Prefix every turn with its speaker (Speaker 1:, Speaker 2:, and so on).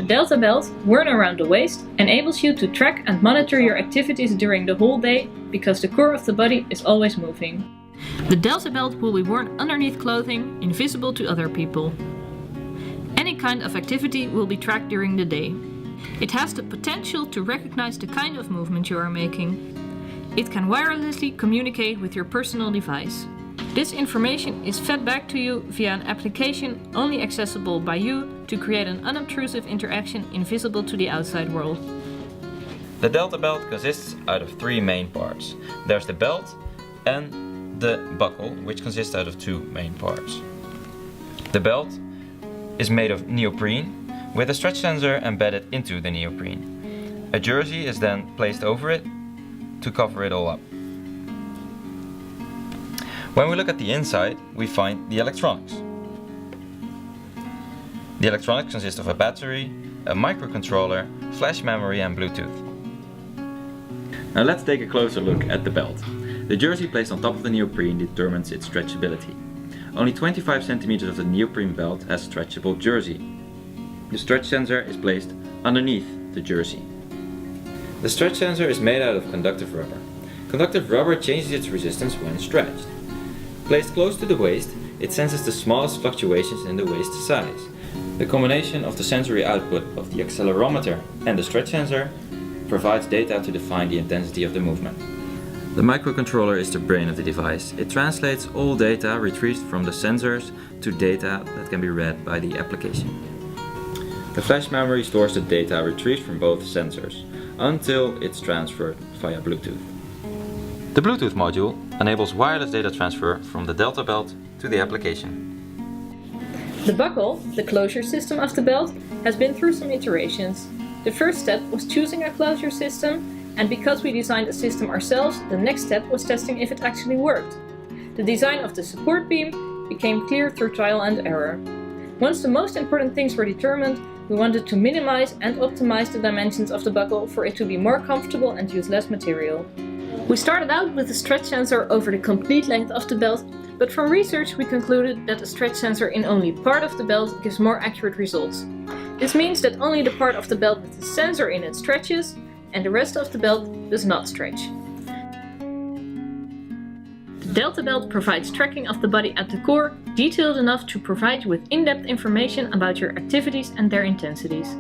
Speaker 1: The delta belt, worn around the waist, enables you to track and monitor your activities during the whole day because the core of the body is always moving. The delta belt will be worn underneath clothing, invisible to other people. Any kind of activity will be tracked during the day. It has the potential to recognize the kind of movement you are making. It can wirelessly communicate with your personal device. This information is fed back to you via an application only accessible by you to create an unobtrusive interaction invisible to the outside world.
Speaker 2: The delta belt consists out of three main parts. There's the belt and the buckle, which consists out of two main parts. The belt is made of neoprene with a stretch sensor embedded into the neoprene. A jersey is then placed over it to cover it all up. When we look at the inside, we find the electronics. The electronics consist of a battery, a microcontroller, flash memory and Bluetooth. Now let's take a closer look at the belt. The jersey placed on top of the neoprene determines its stretchability. Only 25 cm of the neoprene belt has stretchable jersey. The stretch sensor is placed underneath the jersey. The stretch sensor is made out of conductive rubber. Conductive rubber changes its resistance when stretched. Placed close to the waist, it senses the smallest fluctuations in the waist size. The combination of the sensory output of the accelerometer and the stretch sensor provides data to define the intensity of the movement. The microcontroller is the brain of the device. It translates all data retrieved from the sensors to data that can be read by the application. The flash memory stores the data retrieved from both sensors until it's transferred via Bluetooth. The Bluetooth module enables wireless data transfer from the delta belt to the application.
Speaker 1: The buckle, the closure system of the belt, has been through some iterations. The first step was choosing a closure system, and because we designed a system ourselves, the next step was testing if it actually worked. The design of the support beam became clear through trial and error. Once the most important things were determined, we wanted to minimize and optimize the dimensions of the buckle for it to be more comfortable and use less material. We started out with a stretch sensor over the complete length of the belt, but from research we concluded that a stretch sensor in only part of the belt gives more accurate results. This means that only the part of the belt with the sensor in it stretches, and the rest of the belt does not stretch. The delta belt provides tracking of the body at the core, detailed enough to provide you with in-depth information about your activities and their intensities.